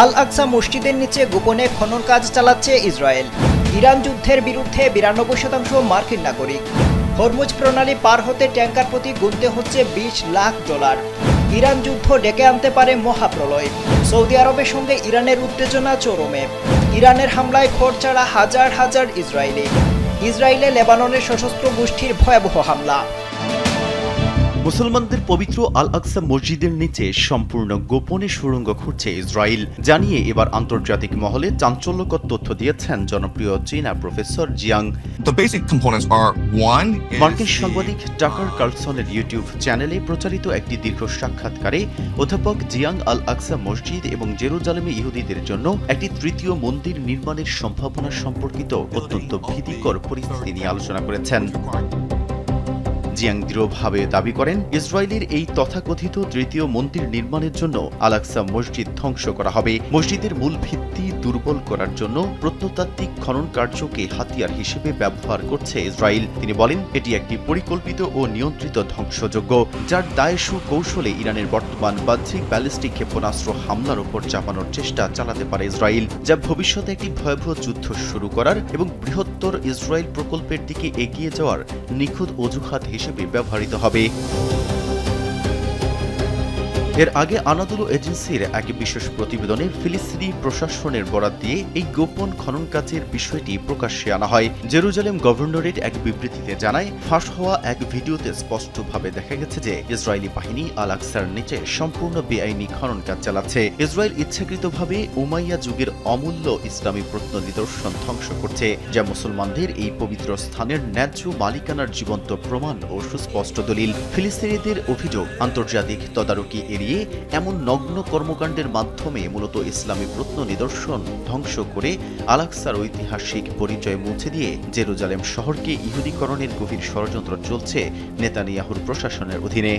আল আকসা মসজিদের নিচে গোপনে খনন কাজ চালাচ্ছে ইসরায়েল। ইরান যুদ্ধের বিরুদ্ধে 92% মার্কিন নাগরিক। হরমুজ প্রণালী পার হতে ট্যাঙ্কার প্রতি গুনতে হচ্ছে $20 লাখ। ইরান যুদ্ধ ডেকে আনতে পারে মহাপ্রলয়। সৌদি আরবের সঙ্গে ইরানের উত্তেজনা চরমে। ইরানের হামলায় খোরচাড়া হাজার হাজার ইসরায়েলে লেবাননের সশস্ত্র গোষ্ঠীর ভয়াবহ হামলা। মুসলমানদের পবিত্র আল আকসা মসজিদের নিচে সম্পূর্ণ গোপনে সুড়ঙ্গ খুঁড়ছে ইসরায়েল জানিয়ে এবার আন্তর্জাতিক মহলে চাঞ্চল্যকর তথ্য দিয়েছেন জনপ্রিয় চীনা প্রফেসর জিয়াং। মার্কিন সাংবাদিক টাকার কার্লসনের ইউটিউব চ্যানেলে প্রচারিত একটি দীর্ঘ সাক্ষাৎকারে অধ্যাপক জিয়াং আল আকসা মসজিদ এবং জেরুজালেমে ইহুদিদের জন্য একটি তৃতীয় মন্দির নির্মাণের সম্ভাবনা সম্পর্কিত অত্যন্ত ভীতিকর পরিস্থিতি নিয়ে আলোচনা করেছেন। জিয়াং দৃঢ়ভাবে দাবি করেন, ইসরায়েলের এই তথাকথিত তৃতীয় মন্দির নির্মাণের জন্য আল আকসা মসজিদ ধ্বংস করা হবে। মসজিদের মূল ভিত্তি দুর্বল করার জন্য প্রত্নতাত্ত্বিক খনন কার্যকে হাতিয়ার হিসেবে ব্যবহার করছে ইসরায়েল। তিনি বলেন, এটি একটি পরিকল্পিত ও নিয়ন্ত্রিত ধ্বংসযজ্ঞ, যার দায় সুকৌশলে ইরানের বর্তমান বাহ্যিক ব্যালিস্টিক ক্ষেপণাস্ত্র হামলার উপর চাপানোর চেষ্টা চালাতে পারে ইসরায়েল, যা ভবিষ্যতে একটি ভয়াবহ যুদ্ধ শুরু করার এবং বৃহত্তর ইসরায়েল প্রকল্পের দিকে এগিয়ে যাওয়ার নিখুঁত অজুহাত হিসেবে ব্যবহৃত হবে। এর আগে আনাদোলু এজেন্সির এক বিশেষ প্রতিবেদনে ফিলিস্তিনি প্রশাসনের বরাত দিয়ে এই গোপন খনন কাজের বিষয়টি প্রকাশ্যে আনা হয়। জেরুজালেম গভর্নরেট এক বিবৃতিতে জানায়, ফাঁস হওয়া এক ভিডিওতে স্পষ্টভাবে দেখা গেছে যে ইসরায়েলি বাহিনী আল আকসার নিচে সম্পূর্ণ বেআইনি খনন কাজ চালাচ্ছে। ইসরায়েল ইচ্ছাকৃতভাবে উমাইয়া যুগের অমূল্য ইসলামী প্রত্ন নিদর্শন ধ্বংস করছে, যা মুসলমানদের এই পবিত্র স্থানের ন্যায্য মালিকানার জীবন্ত প্রমাণ ও সুস্পষ্ট দলিল। ফিলিস্তিনিদের অভিযোগ, আন্তর্জাতিক তদারকি এমন নগ্ন কর্মকাণ্ডের মাধ্যমে মূলত ইসলামী প্রত্ন নিদর্শন ধ্বংস করে আল আকসার ঐতিহাসিক পরিচয় মুছে দিয়ে জেরুজালেম শহরকে ইহুদীকরণের গভীর ষড়যন্ত্র চলছে নেতানিয়াহুর প্রশাসনের অধীনে।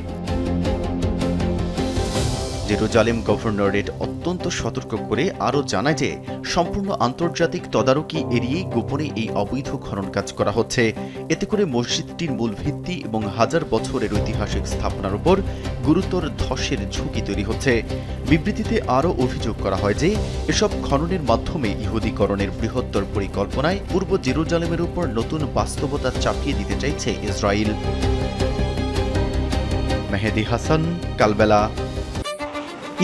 জেরুজালেম গভর্নরেট অত্যন্ত সতর্ক করে আরও জানায় যে সম্পূর্ণ আন্তর্জাতিক তদারকি এড়িয়ে গোপনে এই অবৈধ খনন কাজ করা হচ্ছে। এতে করে মসজিদটির মূল ভিত্তি এবং হাজার বছরের ঐতিহাসিক স্থাপনার উপর গুরুতর ধসের ঝুঁকি তৈরি হচ্ছে। বিবৃতিতে আরও অভিযোগ করা হয় যে এসব খননের মাধ্যমে ইহুদীকরণের বৃহত্তর পরিকল্পনায় পূর্ব জেরুজালেমের উপর নতুন বাস্তবতা চাপিয়ে দিতে চাইছে ইসরায়েল। মেহেদী হাসান, কালবেলা।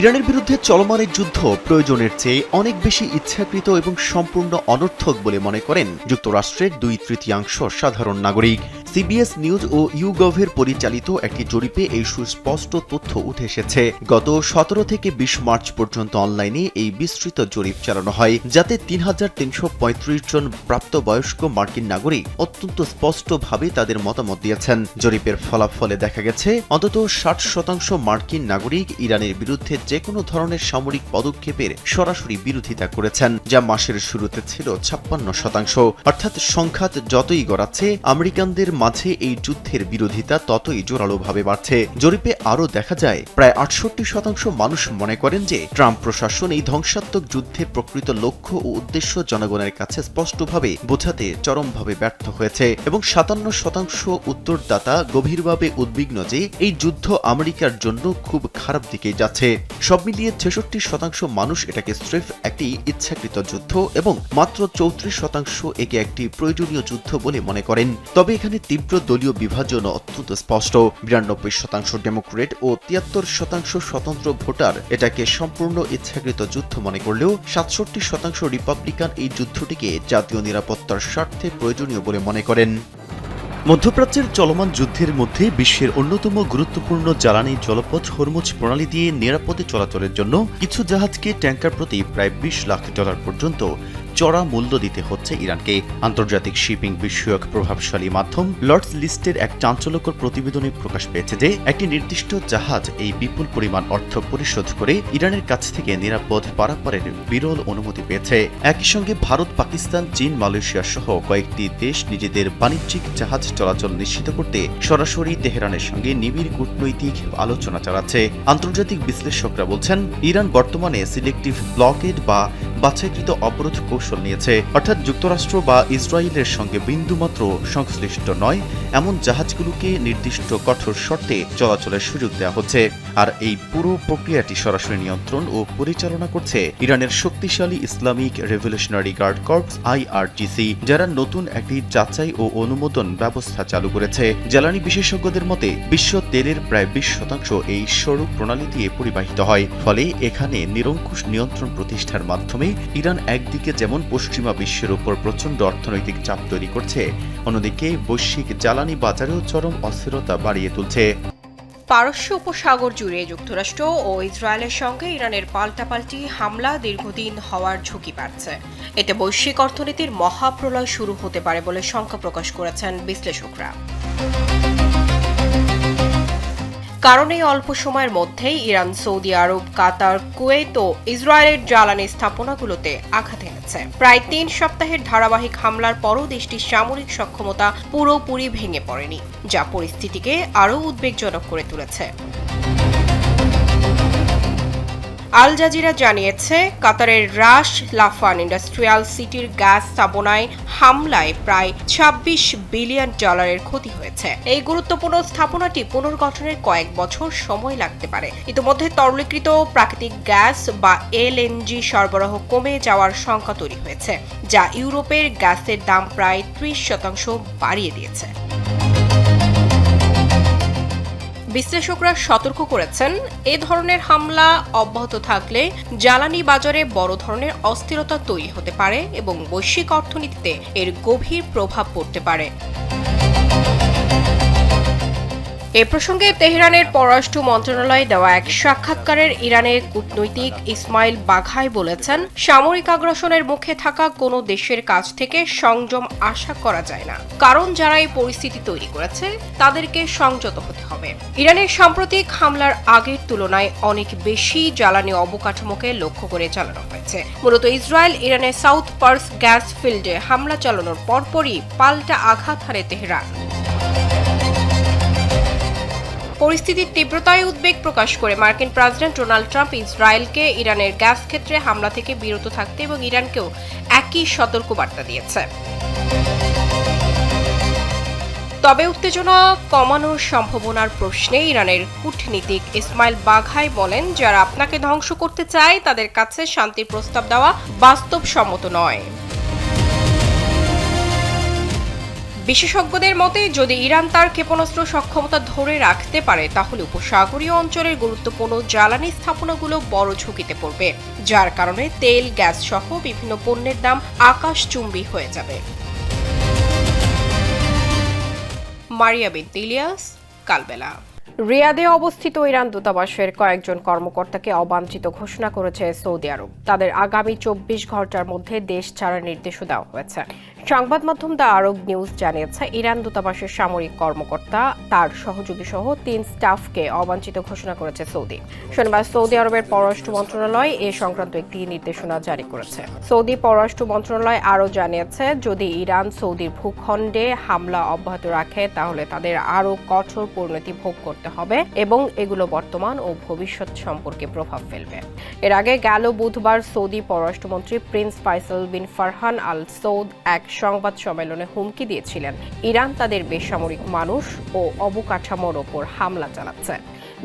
ইরানের বিরুদ্ধে চলমান এই যুদ্ধ প্রয়োজনের চেয়ে অনেক বেশি ইচ্ছাকৃত এবং সম্পূর্ণ অনর্থক বলে মনে করেন যুক্তরাষ্ট্রের 2/3 সাধারণ নাগরিক। সিবিএস নিউজ ও ইউগভের পরিচালিত একটি জরিপে এই সুস্পষ্ট তথ্য উঠে এসেছে। গত 17 থেকে 20 মার্চ পর্যন্ত অনলাইনে এই বিস্তৃত জরিপ চালানো হয়, যাতে 3335 জন প্রাপ্তবয়স্ক মার্কিন নাগরিক অত্যন্ত স্পষ্টভাবে তাদের মতামত দিয়েছেন। জরিপের ফলাফলে দেখা গেছে অন্তত 60% মার্কিন নাগরিক ইরানের বিরুদ্ধে যে কোনো ধরনের সামরিক পদক্ষেপের সরাসরি বিরোধিতা করেছেন, যা মাসের শুরুতে ছিল 56%। অর্থাৎ সংখ্যাত যতই গড়াচ্ছে, আমেরিকানদের মাঝে এই যুদ্ধের বিরোধিতা ততই জোরালোভাবে বাড়ছে। জরিপে আরও দেখা যায় প্রায় 68% মানুষ মনে করেন যে ট্রাম্প প্রশাসন এই ধ্বংসাত্মক যুদ্ধের প্রকৃত লক্ষ্য ও উদ্দেশ্য জনগণের কাছে স্পষ্টভাবে বোঝাতে চরমভাবে ব্যর্থ হয়েছে, এবং 57% উত্তরদাতা গভীরভাবে উদ্বিগ্ন যে এই যুদ্ধ আমেরিকার জন্য খুব খারাপ দিকে যাচ্ছে। সব মিলিয়ে 66% মানুষ এটাকে স্রেফ একটি ইচ্ছাকৃত যুদ্ধ এবং মাত্র 34% একে একটি প্রয়োজনীয় যুদ্ধ বলে মনে করেন। তবে এখানে তীব্র দলীয় বিভাজন অত্যন্ত স্পষ্ট। 92% ডেমোক্রেট ও 73% স্বতন্ত্র ভোটার এটাকে সম্পূর্ণ ইচ্ছাকৃত যুদ্ধ মনে করলেও 67% রিপাবলিকান এই যুদ্ধটিকে জাতীয় নিরাপত্তার স্বার্থে প্রয়োজনীয় বলে মনে করেন। মধ্যপ্রাচ্যের চলমান যুদ্ধের মধ্যে বিশ্বের অন্যতম গুরুত্বপূর্ণ জ্বালানি জলপথ হরমুজ প্রণালী দিয়ে নিরাপদে চলাচলের জন্য কিছু জাহাজকে ট্যাঙ্কার প্রতি প্রায় $20 লাখ পর্যন্ত চড়া মূল্য দিতে হচ্ছে ইরানকে। আন্তর্জাতিক শিপিং বিষয়ক প্রভাবশালী মাধ্যম লর্ডস লিস্টের এক চাঞ্চল্যকর প্রতিবেদনে প্রকাশ পেয়েছে যে একটি নির্দিষ্ট জাহাজ এই বিপুল পরিমাণ অর্থ পরিশোধ করে ইরানের কাছ থেকে নিরাপদ পারাপারের বিরল অনুমতি পেয়েছে। একই সঙ্গে ভারত, পাকিস্তান, চীন, মালয়েশিয়া সহ কয়েকটি দেশ নিজেদের বাণিজ্যিক জাহাজ চলাচল নিশ্চিত করতে সরাসরি তেহরানের সঙ্গে নিবিড় কূটনৈতিক আলোচনা চালাচ্ছে। আন্তর্জাতিক বিশ্লেষকরা বলছেন, ইরান বর্তমানে সিলেক্টিভ ব্লকেড বা বাছাইকৃত অবরোধ কৌশল কৌশল নিয়েছে, অর্থাৎ যুক্তরাষ্ট্র বা ইসরায়েলের সঙ্গে বিন্দুমাত্র সংশ্লিষ্ট নয় এমন জাহাজগুলোকে নির্দিষ্ট কঠোর শর্তে চলাচলের সুযোগ দেওয়া হচ্ছে। আর এই পুরো প্রক্রিয়াটি সরাসরি নিয়ন্ত্রণ ও পরিচালনা করছে ইরানের শক্তিশালী Islamic revolutionary guard corps IRGC, যারা নতুন একটি যাচাই ও অনুমোদন ব্যবস্থা চালু করেছে। জ্বালানি বিশেষজ্ঞদের মতে বিশ্ব তেলের প্রায় 20% এই সড়ক প্রণালী দিয়ে পরিবাহিত হয়। ফলে এখানে নিরঙ্কুশ নিয়ন্ত্রণ প্রতিষ্ঠার মাধ্যমে ইরান একদিকে যেমন পশ্চিমা বিশ্বের উপর প্রচণ্ড অর্থনৈতিক চাপ তৈরি করছে, অন্যদিকে বৈশ্বিক জ্বালানি বাজারেও চরম অস্থিরতা বাড়িয়ে তুলছে। পারস্য উপসাগর জুড়ে যুক্তরাষ্ট্র ও ইসরায়েলের সঙ্গে ইরানের পাল্টাপাল্টি হামলা দীর্ঘদিন হওয়ার ঝুঁকি বাড়ছে। এতে বৈশ্বিক অর্থনীতির মহাপ্রলয় শুরু হতে পারে বলে শঙ্কা প্রকাশ করেছেন বিশ্লেষকরা। কারণ এই অল্প সময়ের মধ্যেই ইরান, সৌদি আরব, কাতার, কুয়েত ও ইসরায়েলের জ্বালানি স্থাপনাগুলোতে আঘাত এনেছে। প্রায় 3 সপ্তাহের ধারাবাহিক হামলার পরও দেশটির সামরিক সক্ষমতা পুরোপুরি ভেঙে পড়েনি, যা পরিস্থিতিকে আরও উদ্বেগজনক করে তুলেছে। আল জাজিরা জানিয়েছে, কাতারের রাশ লাফান ইন্ডাস্ট্রিয়াল সিটির গ্যাস স্থাপনায় হামলায় প্রায় $26 বিলিয়ন ক্ষতি হয়েছে। এই গুরুত্বপূর্ণ স্থাপনাটি পুনর্গঠনের কয়েক বছর সময় লাগতে পারে। ইতিমধ্যে তরলীকৃত প্রাকৃতিক গ্যাস বা LNG সরবরাহ কমে যাওয়ার শঙ্কা তৈরি হয়েছে, যা ইউরোপের গ্যাসের দাম প্রায় 30% বাড়িয়ে দিয়েছে। বিশ্লেষকরা সতর্ক করেছেন, এ ধরনের হামলা অব্যাহত থাকলে জ্বালানি বাজারে বড় ধরনের অস্থিরতা তৈরি হতে পারে এবং বৈশ্বিক অর্থনীতিতে এর গভীর প্রভাব পড়তে পারে। এ প্রসঙ্গে তেহরানের পররাষ্ট্র মন্ত্রণালয়ে দেওয়া এক সাক্ষাৎকারের ইরানের কূটনৈতিক ইসমাইল বাঘাই বলেছেন, সামরিক আগ্রাসনের মুখে থাকা কোনো দেশের কাছ থেকে সংযম আশা করা যায় না, কারণ যারা এই পরিস্থিতি তৈরি করেছে তাদেরকে সংযত হতে হবে। ইরানের সাম্প্রতিক হামলার আগের তুলনায় অনেক বেশি জ্বালানি অবকাঠামোকে লক্ষ্য করে চালানো হয়েছে। মূলত ইসরায়েল ইরানের সাউথ পার্স গ্যাস ফিল্ডে হামলা চালানোর পরপরই পাল্টা আঘাত হানে তেহরান। পরিস্থিতির তীব্রতায় উদ্বেগ প্রকাশ করে মার্কিন প্রেসিডেন্ট ডোনাল্ড ট্রাম্প ইসরায়েলকে ইরানের গ্যাস ক্ষেত্রে হামলা থেকে বিরত থাকতে এবং ইরানকেও একই সতর্কবার্তা দিয়েছে। তবে উত্তেজনা কমানোর সম্ভাবনার প্রশ্নে ইরানের কূটনীতিক ইসমাইল বাঘাই বলেন, যারা আপনাকে ধ্বংস করতে চায় তাদের কাছে শান্তির প্রস্তাব দেওয়া বাস্তবসম্মত নয়। বিশেষজ্ঞদের মতে, যদি ইরান তার ক্ষেপণাস্ত্র সক্ষমতা ধরে রাখতে পারে তাহলে উপসাগরীয় অঞ্চলের গুরুত্বপূর্ণ জ্বালানি স্থাপনাগুলো বড় ঝুঁকিতে পড়বে, যার কারণে তেল, গ্যাস সহ বিভিন্ন পণ্যের দাম আকাশচুম্বী হয়ে যাবে। মারিয়া বিনতে ইলিয়াস, কালবেলা। রিয়াদে অবস্থিত ইরান দূতাবাসের কয়েকজন কর্মকর্তাকে অবাঞ্ছিত ঘোষণা করেছে সৌদি আরব। তাদের আগামী 24 ঘন্টার মধ্যে দেশ ছাড়ার নির্দেশও দেওয়া হয়েছে। সংবাদ মাধ্যম দ্য আরব নিউজ জানিয়েছে, ইরান দূতাবাসের সামরিক কর্মকর্তা তার সহযোগী সহ 3 স্টাফকে অবাঞ্ছিত ঘোষণা করেছে সৌদি। শনিবার সৌদি আরবের পররাষ্ট্র মন্ত্রণালয় এ সংক্রান্ত একটি নির্দেশনা জারি করেছে। সৌদি পররাষ্ট্র মন্ত্রণালয় আরও জানিয়েছে, যদি ইরান সৌদির ভূখণ্ডে হামলা অব্যাহত রাখে তাহলে তাদের আরও কঠোর পরিণতি ভোগ করতে হবে এবং এগুলো বর্তমান ও ভবিষ্যৎ সম্পর্কে প্রভাব ফেলবে। এর আগে গেল বুধবার সৌদি পররাষ্ট্রমন্ত্রী প্রিন্স ফাইসাল বিন ফারহান আল সৌদ এক সংবাদ সম্মেলনে হুমকি দিয়েছিলেন, ইরান তাদের বেসামরিক মানুষ ও অবকাঠামোর ওপর হামলা চালাচ্ছে।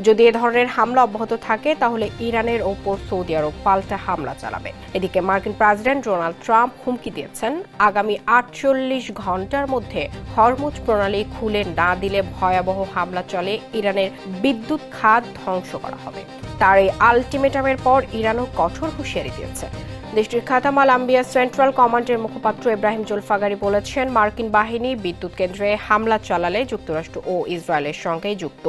যদি এ ধরনের হামলা অব্যাহত থাকে তাহলে ইরানের ওপর সৌদি আরব পাল্টা হামলা চালাবে। এদিকে মার্কিন প্রেসিডেন্ট ডোনাল্ড ট্রাম্প হুমকি দিয়েছেন, আগামী 48 ঘন্টার মধ্যে হরমুজ প্রণালী খুলে না দিলে ভয়াবহ হামলা চলে ইরানের বিদ্যুৎ খাত ধ্বংস করা হবে। তার এই আলটিমেটামের পর ইরানও কঠোর হুঁশিয়ারি দিয়েছে। দেশটির খাতাম আল আম্বিয়া সেন্ট্রাল কমান্ডের মুখপাত্র ইব্রাহিম জুলফাগারি বলেছেন, মার্কিন বাহিনী বিদ্যুৎ কেন্দ্রে হামলা চালালে যুক্তরাষ্ট্র ও ইসরায়েলের সঙ্গে যুক্ত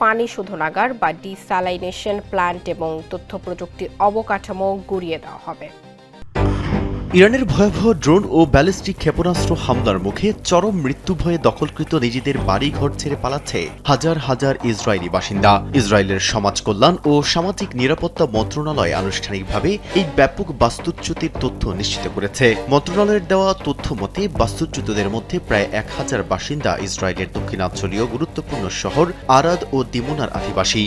পানি শোধনাগার বা ডিস্যালাইনেশন প্ল্যান্ট এবং তথ্য প্রযুক্তির অবকাঠামো গুঁড়িয়ে দেওয়া হবে। ইরানের ভয়াবহ ড্রোন ও ব্যালিস্টিক ক্ষেপণাস্ত্র হামলার মুখে চরম মৃত্যু ভয়ে দখলকৃত নিজেদের বাড়ি ঘর ছেড়ে পালাচ্ছে হাজার হাজার ইসরায়েলি বাসিন্দা। ইসরায়েলের সমাজ কল্যাণ ও সামাজিক নিরাপত্তা মন্ত্রণালয় আনুষ্ঠানিকভাবে এই ব্যাপক বাস্তুচ্যুতির তথ্য নিশ্চিত করেছে। মন্ত্রণালয়ের দেওয়া তথ্য মতে বাস্তুচ্যুতদের মধ্যে প্রায় 1000 বাসিন্দা ইসরায়েলের দক্ষিণাঞ্চলীয় গুরুত্বপূর্ণ শহর আরাদ ও দিমোনার আদিবাসী।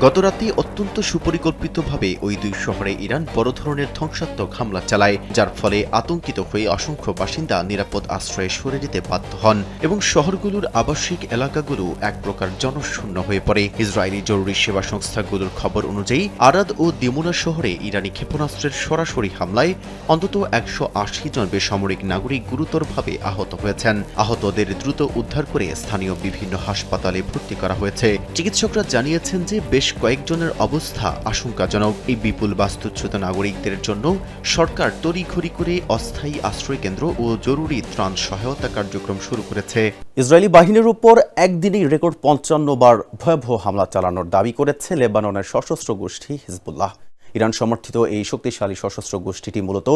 গতরাতে অত্যন্ত সুপরিকল্পিতভাবে ওই দুই শহরে ইরান বড় ধরনের ধ্বংসাত্মক হামলা চালায়, যার ফলে আতঙ্কিত হয়ে অসংখ্য বাসিন্দা নিরাপদ আশ্রয়ে সরে যেতে বাধ্য হন এবং শহরগুলোর আবাসিক এলাকাগুলো এক প্রকার জনশূন্য হয়ে পড়ে। ইসরায়েলি জরুরি সেবা সংস্থাগুলোর খবর অনুযায়ী আরাদ ও দিমুনা শহরে ইরানি ক্ষেপণাস্ত্রের সরাসরি হামলায় অন্তত 180 জন বেসামরিক নাগরিক গুরুতরভাবে আহত হয়েছেন। আহতদের দ্রুত উদ্ধার করে স্থানীয় বিভিন্ন হাসপাতালে ভর্তি করা হয়েছে। চিকিৎসকরা জানিয়েছেন যে বেশ কয়েকজনের অবস্থা আশঙ্কাজনক। এই বিপুল বাস্তুচ্যুত নাগরিকদের জন্য সরকার তড়িঘড়ি করে অস্থায়ী আশ্রয়কেন্দ্র ও জরুরি ত্রাণ সহায়তা কার্যক্রম শুরু করেছে। ইসরায়েলি বাহিনীর উপর একদিনেই রেকর্ড 55 বার ভয়াবহ হামলা চালানোর দাবি করেছে লেবাননের সশস্ত্র গোষ্ঠী হিজবুল্লাহ। ইরান সমর্থিত এই শক্তিশালী সশস্ত্র গোষ্ঠীটি মূলত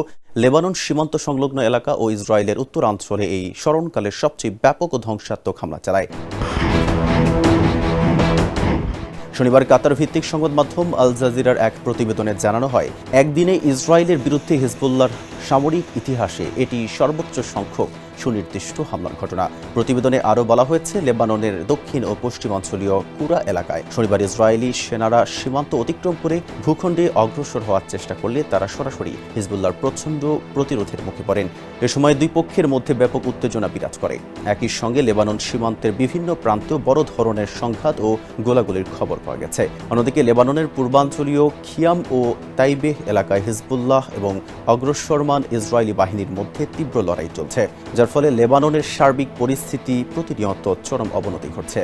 লেবানন সীমান্ত সংলগ্ন এলাকা ও ইসরায়েলের উত্তরাঞ্চলে এই স্মরণকালের সবচেয়ে ব্যাপক ও ধ্বংসাত্মক হামলা চালায়। শনিবার কাতার ভিত্তিক সংবাদ মাধ্যম আল জাজিরার এক প্রতিবেদনে জানানো হয়, একদিনে ইসরায়েলের বিরুদ্ধে হিজবুল্লাহর সামরিক ইতিহাসে এটি সর্বোচ্চ সংখ্যক সুনির্দিষ্ট হামলার ঘটনা। প্রতিবেদনে আরও বলা হয়েছে, লেবাননের দক্ষিণ ও পশ্চিমাঞ্চলীয় কুরা এলাকায় শনিবার ইসরায়েলি সেনারা সীমান্ত অতিক্রম করে ভূখণ্ডে অগ্রসর হওয়ার চেষ্টা করলে তারা সরাসরি হিজবুল্লাহর প্রচণ্ড প্রতিরোধের মুখে পড়েন। এ সময় দুই পক্ষের মধ্যে ব্যাপক উত্তেজনা বিরাজ করে। একই সঙ্গে লেবানন সীমান্তের বিভিন্ন প্রান্তেও বড় ধরনের সংঘাত ও গোলাগুলির খবর পাওয়া গেছে। অন্যদিকে লেবাননের পূর্বাঞ্চলীয় খিয়াম ও তাইবেহ এলাকায় হিজবুল্লাহ এবং অগ্রসরমান ইসরায়েলি বাহিনীর মধ্যে তীব্র লড়াই চলছে, যার ফলে লেবাননের সার্বিক পরিস্থিতি প্রতিনিয়ত চরম অবনতি ঘটছে।